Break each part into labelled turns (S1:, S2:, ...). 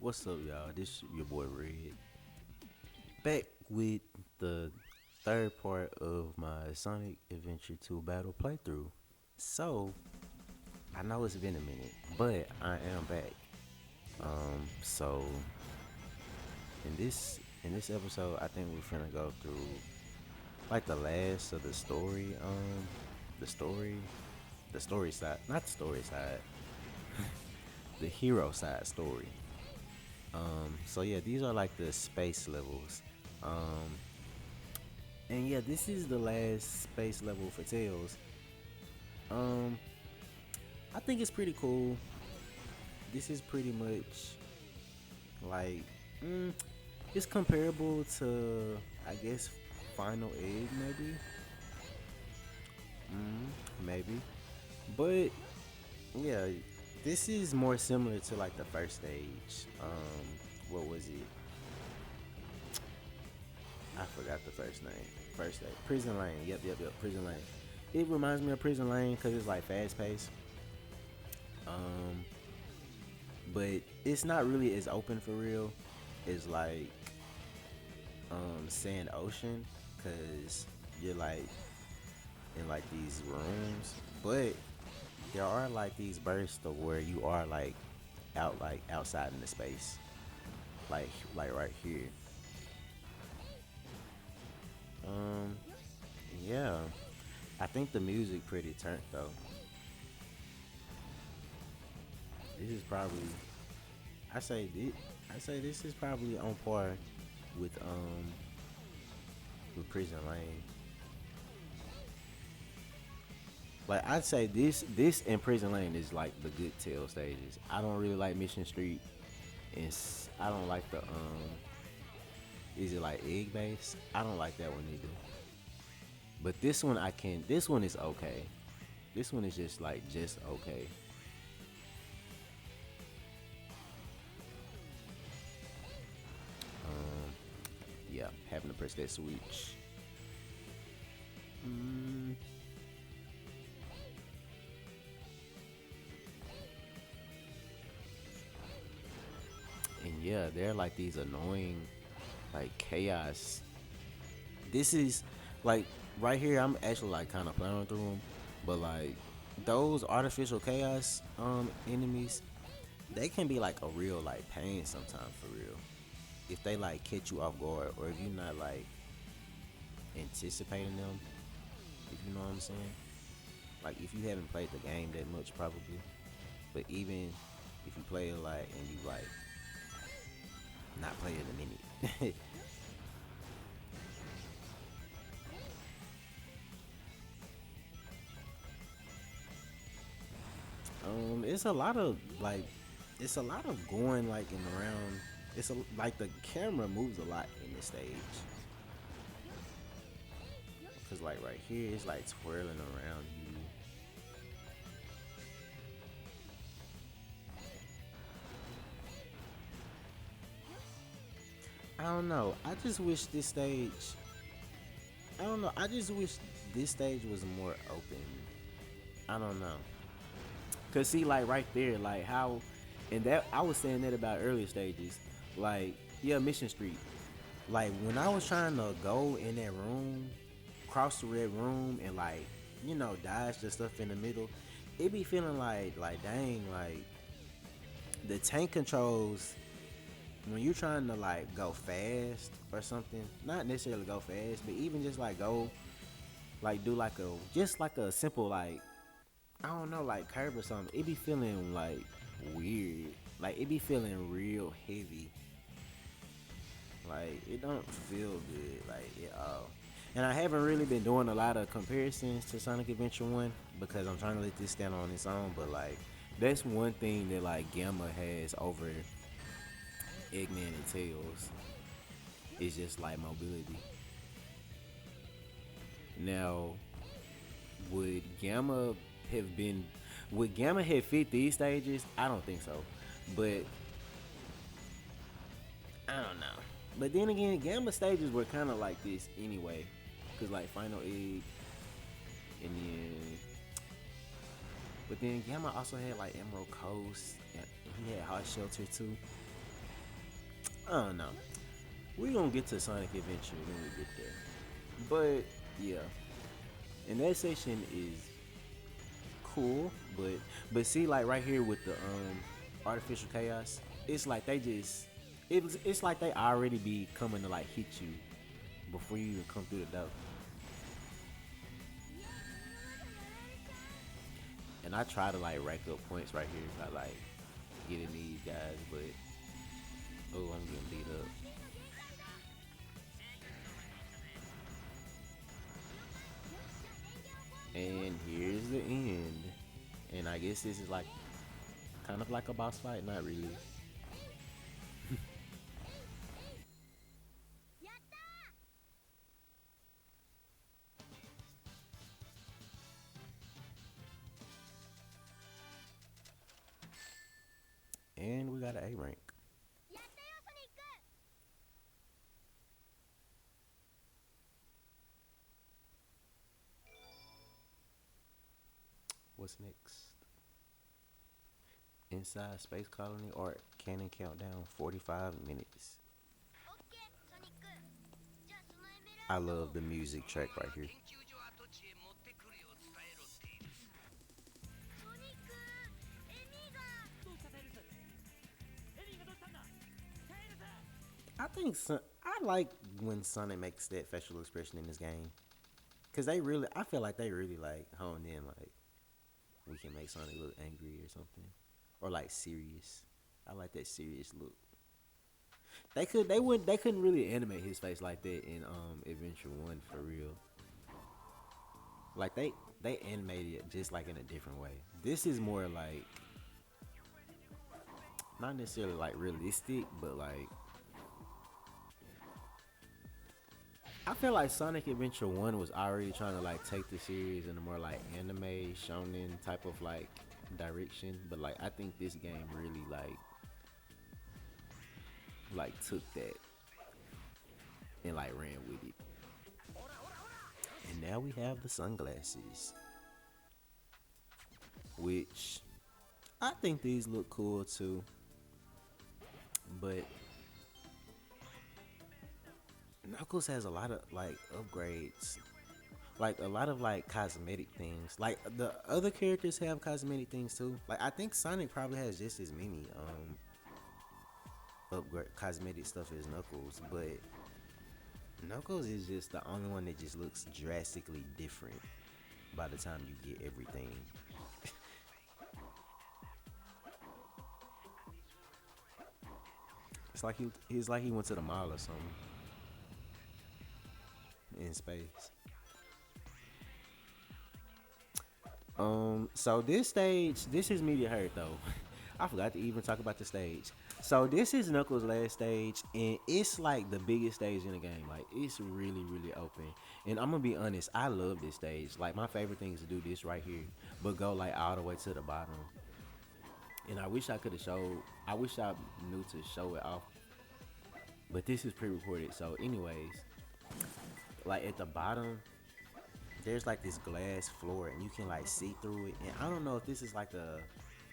S1: What's up, y'all? This your boy Red. Back with the third part of my Sonic Adventure 2 battle playthrough. So, I know it's been a minute, but I am back. So in this episode, I think we're finna go through like the last of the story. The story, the story side, not the story side, the hero side story. So yeah, these are like the space levels. Um, and yeah, this is the last space level for Tails. Um, I think it's pretty cool. This is pretty much like, mm, it's comparable to, I guess, Final Egg, maybe. But yeah, this is more similar to like the first stage. What was it? I forgot the first name. First stage, Prison Lane. Yep. Prison Lane. It reminds me of Prison Lane because it's like fast paced. Um, but it's not really as open for real as like Sand Ocean, because you're like in like these rooms, but there are like these bursts of where you are like outside in the space, like right here. Um, yeah, I think the music pretty turned though. This is probably I say this I say this is probably on par with Prison Lane. Like I'd say this and Prison Lane is like the good tail stages. I don't really like Mission Street, and I don't like the is it like egg base? I don't like that one either. But this one I can. This one is okay. This one is just okay. Um, yeah, having to press that switch. Mm, and yeah, they're like these annoying like chaos. This is like right here. I'm actually like kind of plowing through them, but like those artificial chaos enemies, they can be like a real like pain sometimes for real. If they like catch you off guard, or if you're not like anticipating them, if you know what I'm saying. Like if you haven't played the game that much, probably, but even if you play a lot and you like not played it a minute, it's a lot of like, it's a lot of going like and around. Like the camera moves a lot in this stage, cause like right here it's like twirling around you. I don't know. I just wish this stage. I don't know. I just wish this stage was more open. I don't know. Cause see, like right there, like how, and that I was saying that about earlier stages. Like yeah, Mission Street. Like when I was trying to go in that room, cross the red room, and like dodge the stuff in the middle, it be feeling like dang, like the tank controls when you're trying to like go fast or something. Not necessarily go fast, but even just like go like do like a just like a simple like I don't know, like curve or something. It be feeling like weird. Like it be feeling real heavy. Like it don't feel good like at all. And I haven't really been doing a lot of comparisons to Sonic Adventure 1 because I'm trying to let this stand on its own. But like that's one thing that like Gamma has over Eggman and Tails is just like mobility. Now, would Gamma have been would Gamma have fit these stages? I don't think so. But I don't know. But then again, Gamma stages were kind of like this anyway, cause like Final Egg, and then but then Gamma also had like Emerald Coast, and he had Hot Shelter too. I don't know. We gonna get to Sonic Adventure when we get there. But yeah, and that section is cool, but see like right here with the artificial chaos, it's like they just it's like they already be coming to like hit you before you even come through the door. And I try to like rack up points right here by like getting these guys, but oh, I'm getting beat up. And here's the end. And I guess this is like kind of like a boss fight, not really. And we got an A rank. What's next? Inside Space Colony or Cannon Countdown 45 minutes. I love the music track right here. I like when Sonic makes that facial expression in this game. Cause they really, I feel like they really like honed in. Like we can make Sonic look angry or something, or like serious. I like that serious look. They couldn't really animate his face like that in Adventure One for real. Like they animated it just like in a different way. This is more like not necessarily like realistic, but like I feel like Sonic Adventure One was already trying to like take the series in a more like anime shonen type of like direction, but like I think this game really like took that and like ran with it. And now we have the sunglasses, which I think these look cool too, but Knuckles has a lot of like upgrades, like a lot of like cosmetic things. Like the other characters have cosmetic things too. Like I think Sonic probably has just as many upgrade cosmetic stuff as Knuckles, but Knuckles is just the only one that just looks drastically different by the time you get everything. It's like he went to the mall or something in space. So this stage, this is media hurt though. I forgot to even talk about the stage. So this is Knuckles' last stage, and it's like the biggest stage in the game. Like it's really, really open. And I'm gonna be honest, I love this stage. Like my favorite thing is to do this right here, but go like all the way to the bottom. And I wish I could have showed. I wish I knew to show it off, but this is pre-recorded. So, anyways, like at the bottom, there's like this glass floor, and you can like see through it. And I don't know if this is like a.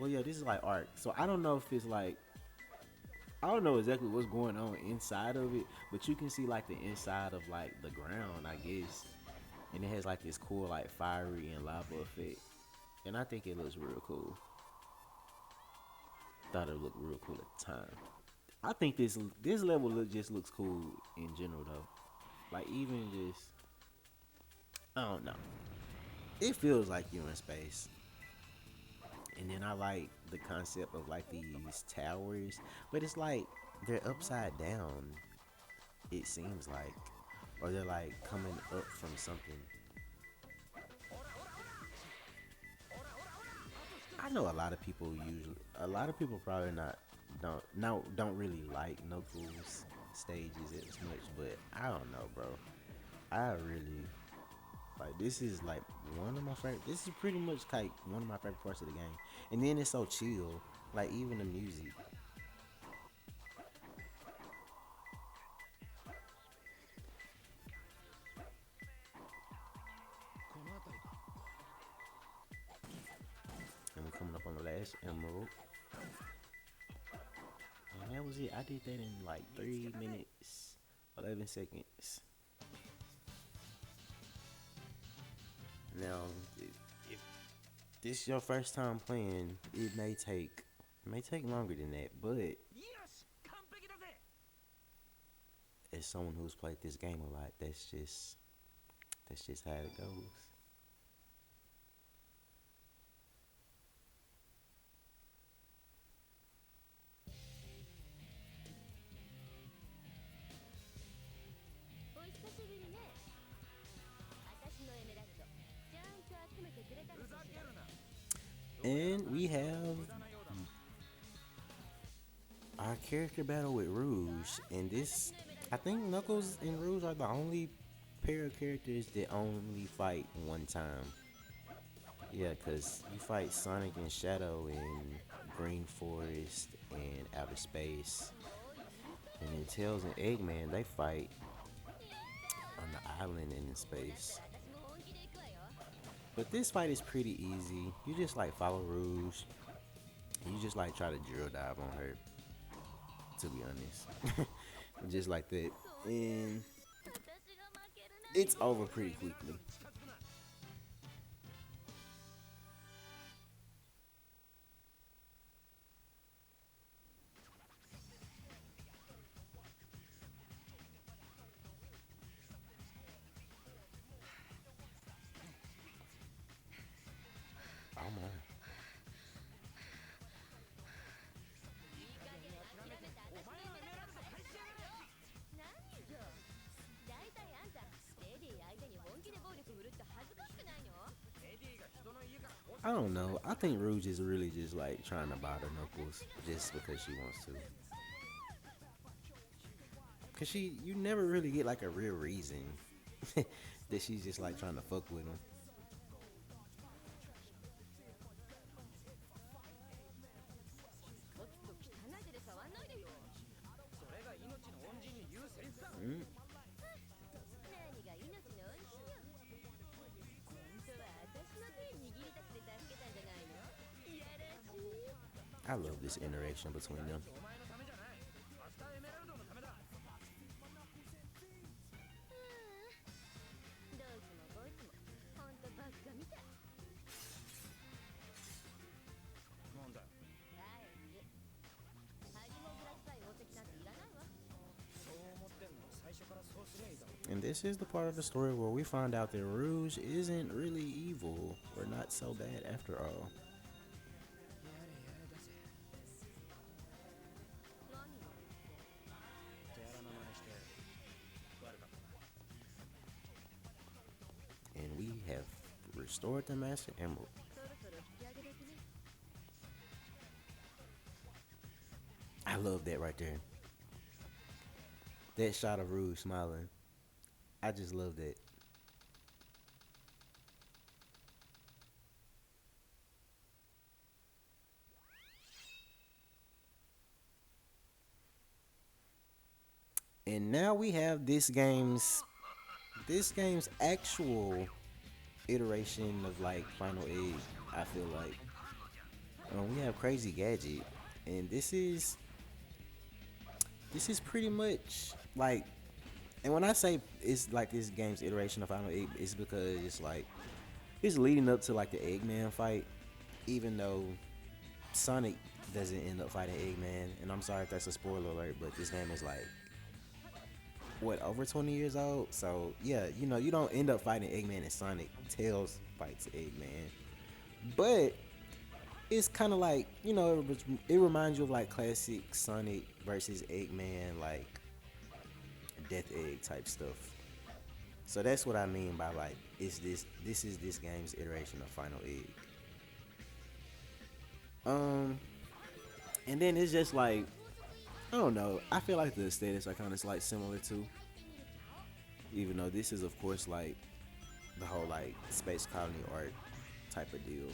S1: Well, yeah, this is like art. So I don't know if it's like I don't know exactly what's going on inside of it, but you can see like the inside of like the ground, I guess. And it has like this cool like fiery and lava effect. And I think it looks real cool. Thought it looked real cool at the time. I think this level just looks cool in general though. Like even just I don't know. It feels like you're in space. And then I like the concept of like these towers, but it's like they're upside down. It seems like, or they're like coming up from something. I know a lot of people probably not don't really like Knuckles stages as much, but I don't know, bro. I really like this is like one of my favorite. This is pretty much like one of my favorite parts of the game, and then it's so chill. Like even the music. And we're coming up on the last emerald. that was it. I did that in like 3 minutes, 11 seconds. Now, if this is your first time playing, it may take longer than that. But as someone who's played this game a lot, that's just how it goes. And we have our character battle with Rouge, and this, I think Knuckles and Rouge are the only pair of characters that only fight one time. Yeah, cause you fight Sonic and Shadow in Green Forest and Outer Space, and then Tails and Eggman they fight on the island and in space. But this fight is pretty easy. You just like follow Rouge. You just like try to drill dive on her. To be honest, just like that, and it's over pretty quickly. Oh my! I don't know. I think Rouge is really just like trying to bother Knuckles just because she wants to. Cause you never really get like a real reason that she's just like trying to fuck with him. Mm. I love this interaction between them. And this is the part of the story where we find out that Rouge isn't really evil or not so bad after all. And we have restored the Master Emerald. I love that right there. That shot of Rouge smiling. I just love that. And now we have this game's actual iteration of like Final Egg. I feel like we have Crazy Gadget, and this is pretty much like. And when I say it's like this game's iteration of Final Egg, it's because it's like it's leading up to like the Eggman fight, even though Sonic doesn't end up fighting Eggman. And I'm sorry if that's a spoiler alert, but this game is like what, over 20 years old. So yeah, you don't end up fighting Eggman and Sonic. Tails fights Eggman, but it's kind of like it reminds you of like classic Sonic versus Eggman, like Death Egg type stuff. So that's what I mean by like this is this game's iteration of Final Egg. Um, and then it's just like I don't know. I feel like the aesthetics are kind of like similar too, even though this is of course like the whole like space colony art type of deal.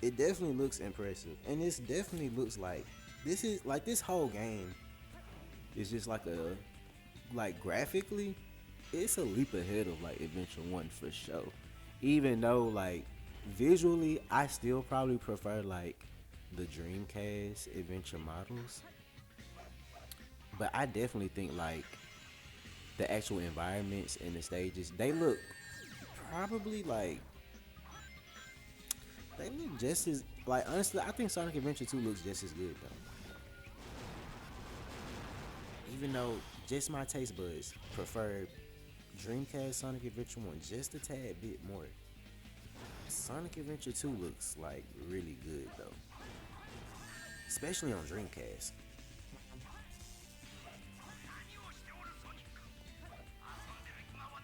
S1: It definitely looks impressive, and this definitely looks like this whole game is just like graphically, it's a leap ahead of like Adventure One for sure. Even though like visually, I still probably prefer like the Dreamcast adventure models, but I definitely think like the actual environments and the stages they look probably like they look just as like honestly I think Sonic Adventure 2 looks just as good though. Even though just my taste buds prefer Dreamcast Sonic Adventure 1 just a tad bit more. Sonic Adventure 2 looks like really good though, especially on Dreamcast.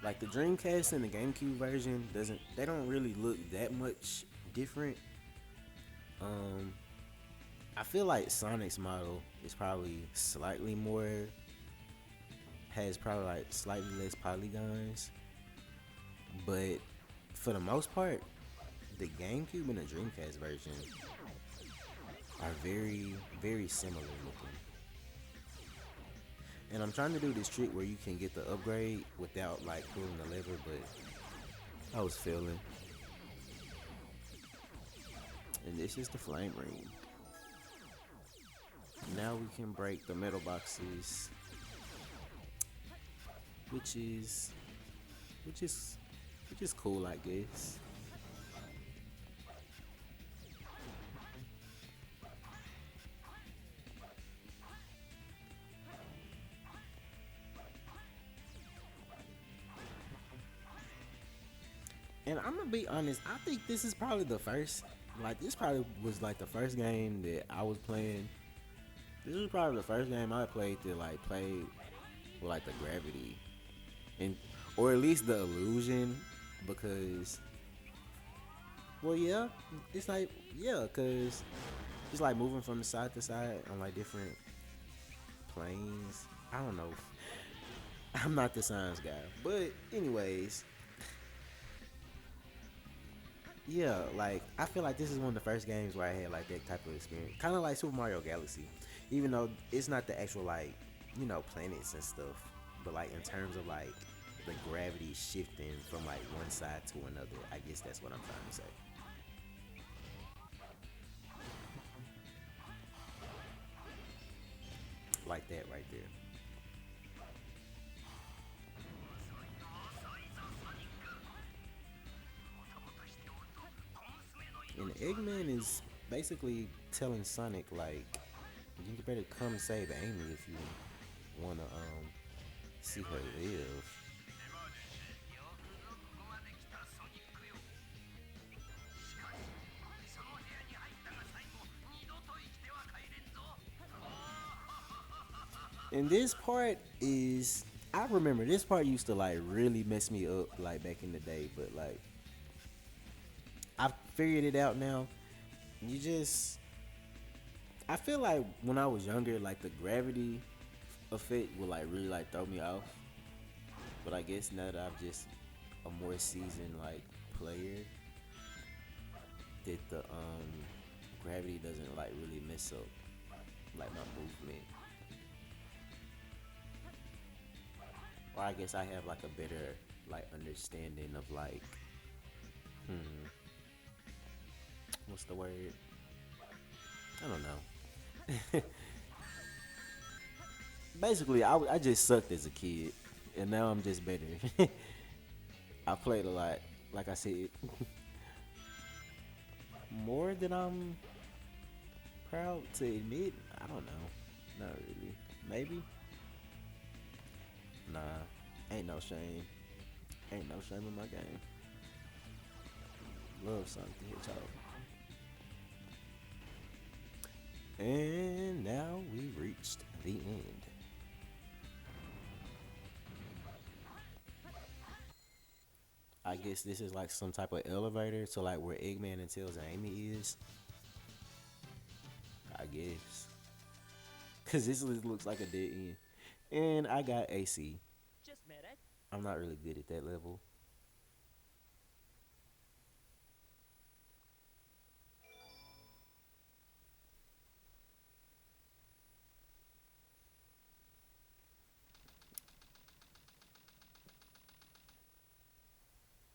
S1: Like the Dreamcast and the GameCube version doesn't they don't really look that much different. Um, I feel like Sonic's model is probably slightly more has probably like slightly less polygons, but for the most part, the GameCube and the Dreamcast version are very similar looking. And I'm trying to do this trick where you can get the upgrade without like pulling the lever, but I was failing. And this is the flame ring. Now we can break the metal boxes, which is which is which is cool, I guess. And I'm gonna be honest, I think this is probably the first like this probably was like the first game that I was playing. This was probably the first game I played that like played with like the gravity and or at least the illusion because well yeah, it's like yeah, cause it's like moving from the side to side on like different planes. I don't know. I'm not the science guy. But anyways, yeah, like I feel like this is one of the first games where I had like that type of experience. Kinda like Super Mario Galaxy. Even though it's not the actual like, planets and stuff. But like in terms of like the gravity shifting from like one side to another. I guess that's what I'm trying to say. Like that right there. And Eggman is basically telling Sonic like you better come save Amy if you wanna see her live. And this part is I remember this part used to like really mess me up like back in the day, but like I've figured it out now. You just I feel like when I was younger, like the gravity effect would like really like throw me off. But I guess now that I'm just a more seasoned like player, that the gravity doesn't like really mess up like my movement. Or I guess I have like a better like understanding of like hmm what's the word? I don't know. Basically, I just sucked as a kid, and now I'm just better. I played a lot, like I said, more than I'm proud to admit. I don't know, not really. Maybe, nah. Ain't no shame. Ain't no shame in my game. Love Sonic the Hedgehog. And now we reached the end. I guess this is like some type of elevator to like where Eggman and Tails and Amy is. I guess. Cause this looks like a dead end. And I got AC. I'm not really good at that level.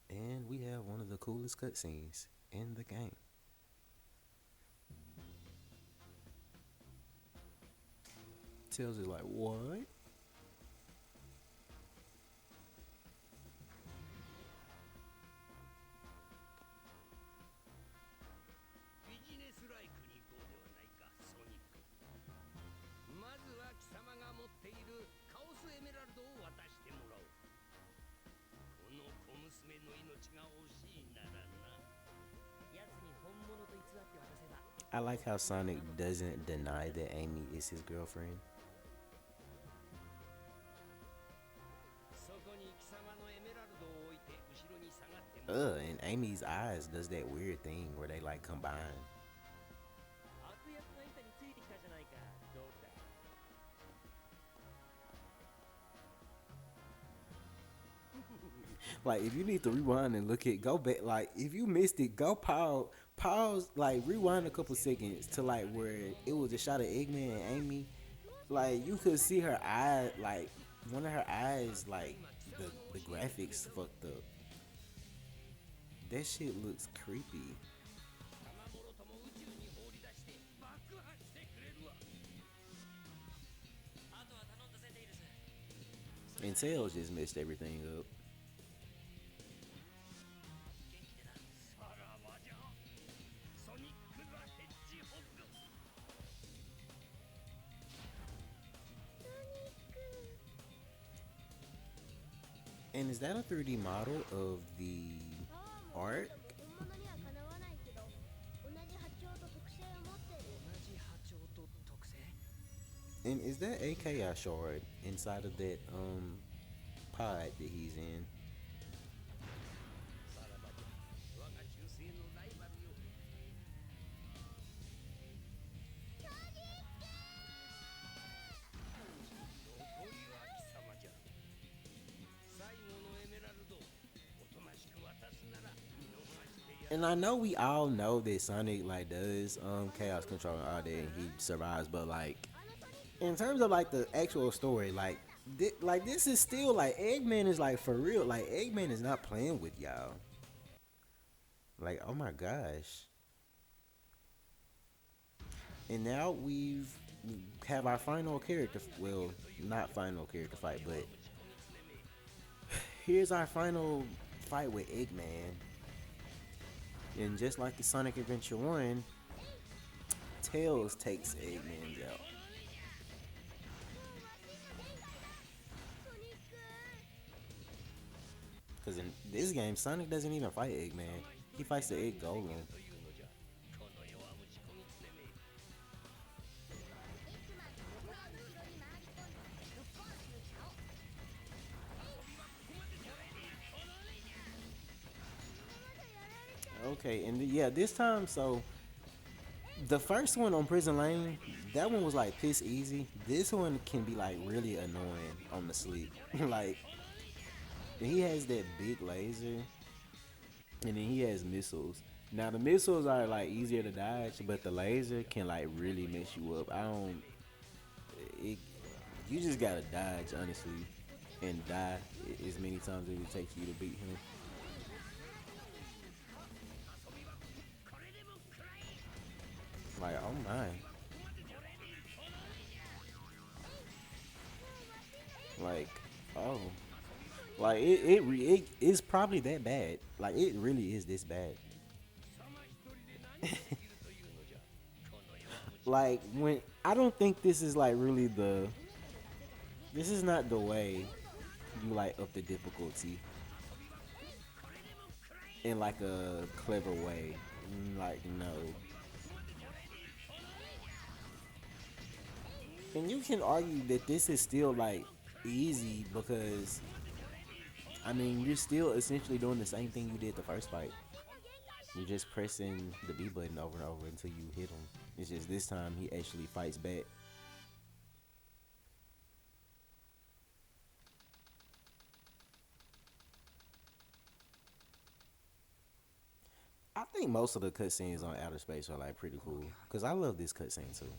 S1: And we have one of the coolest cutscenes in the game. Tails is like, what? I like how Sonic doesn't deny that Amy is his girlfriend. And Amy's eyes does that weird thing where they like combine. Like if you need to rewind and look at, go back. Like if you missed it, go pause, like rewind a couple seconds to like where it was a shot of Eggman and Amy. Like you could see her eye, like one of her eyes, like the graphics fucked up. That shit looks creepy. And Tails just messed everything up. And is that a 3D model of the art? And is that a chaos shard inside of that pod that he's in? And I know we all know that Sonic like does chaos control and all that, and he survives. But like in terms of like the actual story, like like this is still like Eggman is like for real. Like Eggman is not playing with y'all. Like oh my gosh. And now we have our final character. Well, not final character fight, but here's our final fight with Eggman. And just like the Sonic Adventure 1, Tails takes Eggman's out. Because in this game, Sonic doesn't even fight Eggman. He fights the Egg Golem. Okay, and yeah, this time, so the first one on Prison Lane, that one was like piss easy. This one can be like really annoying on the sleep. Like, he has that big laser, and then he has missiles. Now the missiles are like easier to dodge, but the laser can like really mess you up. I don't. It, you just gotta dodge honestly, and die as many times as it takes you to beat him. Like oh my, like oh, like it is probably that bad. Like it really is this bad. Like when I don't think this is like really the. This is not the way you like up the difficulty in like a clever way. Like no. And you can argue that this is still like easy because I mean you're still essentially doing the same thing you did the first fight. You're just pressing the B button over and over until you hit him. It's just this time he actually fights back. I think most of the cutscenes on Outer Space are like pretty cool because I love this cutscene too.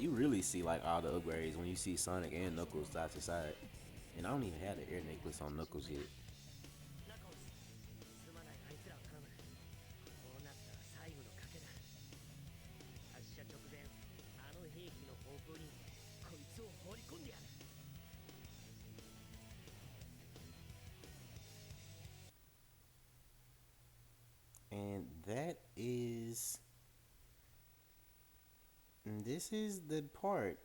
S1: you really see like all the upgrades when you see Sonic and Knuckles side to side. And I don't even have the air necklace on Knuckles yet. And this is the part.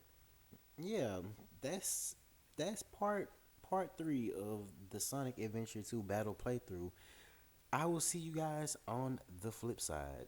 S1: Yeah, that's that's part 3 of the Sonic Adventure 2 battle playthrough. I will see you guys on the flip side.